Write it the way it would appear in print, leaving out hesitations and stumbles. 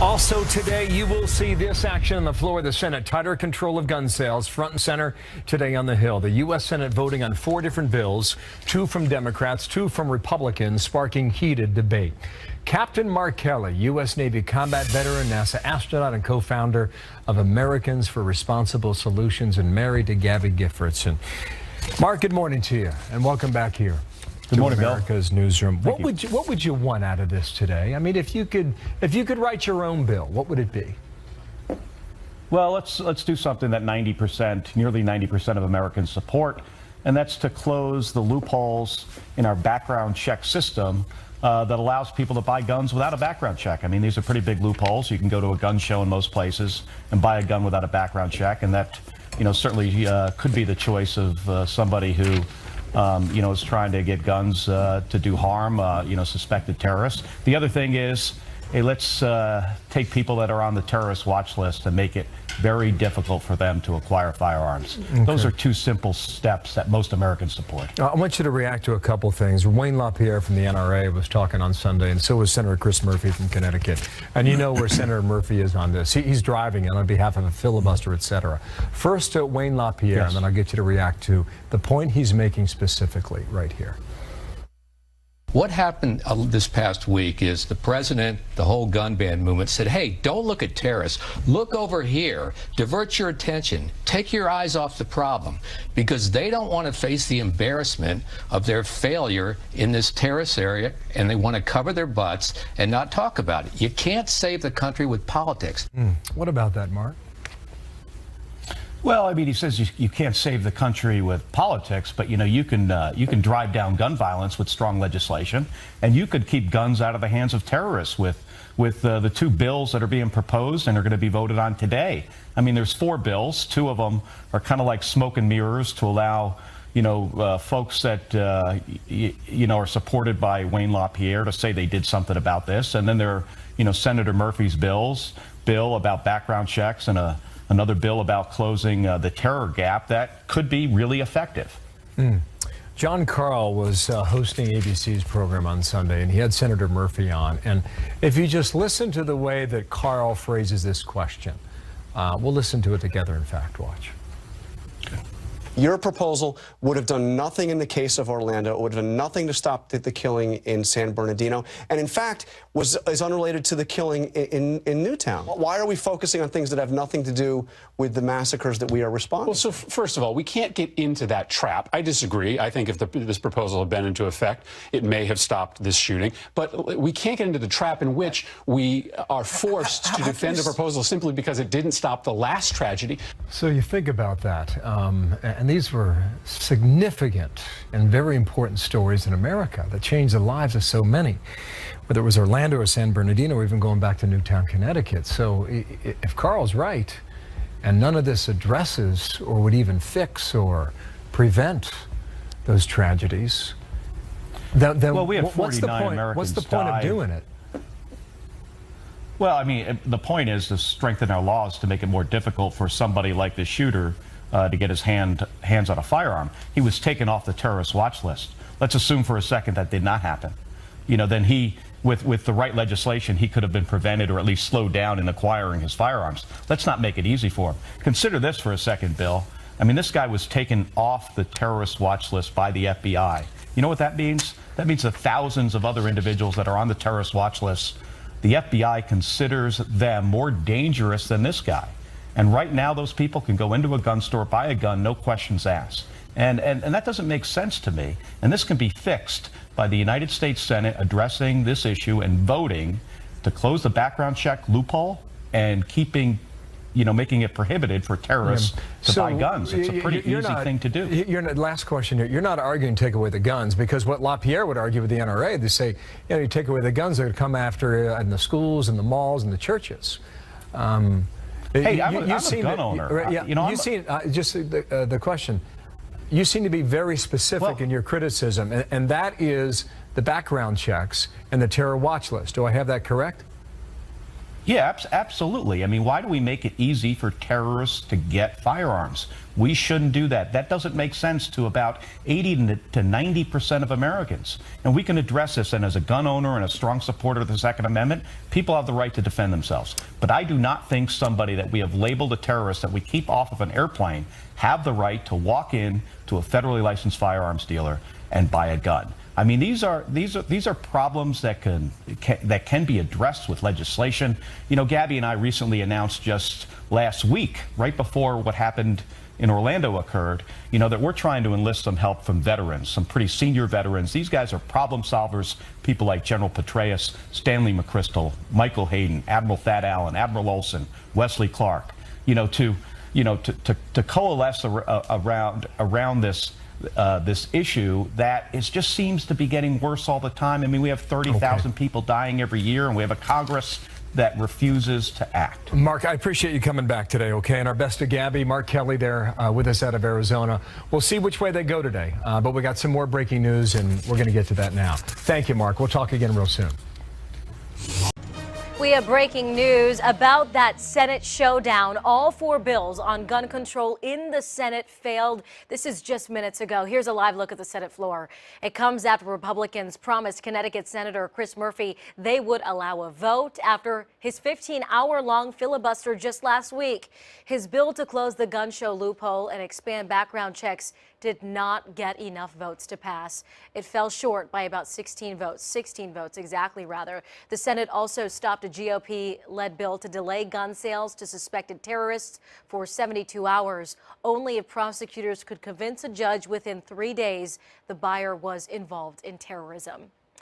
Also today, you will see this action on the floor of the Senate. Tighter control of gun sales, front and center today on the Hill. The U.S. Senate voting on 4 different bills, 2 from Democrats, 2 from Republicans, sparking heated debate. Captain Mark Kelly, U.S. Navy combat veteran, NASA astronaut, and co-founder of Americans for Responsible Solutions, and married to Gabby Giffords. Mark, good morning to you, and welcome back here. Good morning, America's Newsroom. What would you want out of this today? I mean, if you could write your own bill, what would it be? Well, let's do something that nearly 90% of Americans support, and that's to close the loopholes in our background check system that allows people to buy guns without a background check. I mean, these are pretty big loopholes. You can go to a gun show in most places and buy a gun without a background check, and that, certainly could be the choice of somebody who is trying to get guns to do harm, suspected terrorists. The other thing is, hey, let's take people that are on the terrorist watch list and make it very difficult for them to acquire firearms. Okay. Those are 2 simple steps that most Americans support. I want you to react to a couple things. Wayne LaPierre from the NRA was talking on Sunday, and so was Senator Chris Murphy from Connecticut. And you know where Senator Murphy is on this. He's driving it on behalf of a filibuster, etc. First, Wayne LaPierre, yes. And then I'll get you to react to the point he's making specifically right here. What happened this past week is the president, the whole gun ban movement said, hey, don't look at terrorists. Look over here. Divert your attention. Take your eyes off the problem, because they don't want to face the embarrassment of their failure in this terrorist area, and they want to cover their butts and not talk about it. You can't save the country with politics. What about that, Mark? Well, I mean, he says you can't save the country with politics, but you can drive down gun violence with strong legislation, and you could keep guns out of the hands of terrorists with the 2 bills that are being proposed and are going to be voted on today. I mean, there's 4 bills. 2 of them are kind of like smoke and mirrors to allow folks that are supported by Wayne LaPierre to say they did something about this, and then there are Senator Murphy's bill about background checks and another bill about closing the terror gap that could be really effective. John Carl was hosting ABC's program on Sunday, and he had Senator Murphy on. And if you just listen to the way that Carl phrases this question, we'll listen to it together in Fact Watch. Your proposal would have done nothing in the case of Orlando. It would have done nothing to stop the killing in San Bernardino, and in fact is unrelated to the killing in Newtown. Why are we focusing on things that have nothing to do with the massacres that we are responding? Well, so first of all, we can't get into that trap. I disagree. I think if this proposal had been into effect, it may have stopped this shooting. But we can't get into the trap in which we are forced to defend a proposal simply because it didn't stop the last tragedy. So you think about that, and these were significant and very important stories in America that changed the lives of so many, whether it was Orlando or San Bernardino, or even going back to Newtown, Connecticut. So if Carl's right, and none of this addresses or would even fix or prevent those tragedies, then well, we have 49 Americans what's the point of doing it? Well, I mean, the point is to strengthen our laws to make it more difficult for somebody like the shooter to get his hands on a firearm. He was taken off the terrorist watch list. Let's assume for a second that did not happen. Then he, with the right legislation, he could have been prevented or at least slowed down in acquiring his firearms. Let's not make it easy for him. Consider this for a second, Bill. I mean, this guy was taken off the terrorist watch list by the FBI. You know what that means? That means the thousands of other individuals that are on the terrorist watch list, the FBI considers them more dangerous than this guy. And right now, those people can go into a gun store, buy a gun, no questions asked. And that doesn't make sense to me. And this can be fixed by the United States Senate addressing this issue and voting to close the background check loophole and making it prohibited for terrorists to buy guns. It's a pretty easy thing to do. Last question here. You're not arguing take away the guns, because what LaPierre would argue with the NRA, they say, you take away the guns, they would come after in the schools and the malls and the churches. Hey, I'm a gun owner. Just the question. You seem to be very specific in your criticism, and that is the background checks and the terror watch list. Do I have that correct? Yeah, absolutely. I mean, why do we make it easy for terrorists to get firearms? We shouldn't do that. That doesn't make sense to about 80 to 90% of Americans. And we can address this. And as a gun owner and a strong supporter of the Second Amendment, people have the right to defend themselves. But I do not think somebody that we have labeled a terrorist that we keep off of an airplane have the right to walk in to a federally licensed firearms dealer and buy a gun. I mean, these are problems that can be addressed with legislation. You know, Gabby and I recently announced just last week, right before what happened in Orlando occurred, you know, that we're trying to enlist some help from veterans, some pretty senior veterans. These guys are problem solvers, people like General Petraeus, Stanley McChrystal, Michael Hayden, Admiral Thad Allen, Admiral Olson, Wesley Clark, to coalesce around this issue that just seems to be getting worse all the time. I mean, we have 30,000 people dying every year, and we have a Congress that refuses to act. Mark, I appreciate you coming back today, okay? And our best to Gabby, Mark Kelly there with us out of Arizona. We'll see which way they go today, but we got some more breaking news, and we're going to get to that now. Thank you, Mark. We'll talk again real soon. We have breaking news about that Senate showdown. All 4 bills on gun control in the Senate failed. This is just minutes ago. Here's a live look at the Senate floor. It comes after Republicans promised Connecticut Senator Chris Murphy they would allow a vote after his 15-hour-long filibuster just last week. His bill to close the gun show loophole and expand background checks did not get enough votes to pass. It fell short by about 16 votes exactly, rather. The Senate also stopped a GOP-led bill to delay gun sales to suspected terrorists for 72 hours. Only if prosecutors could convince a judge within 3 days the buyer was involved in terrorism.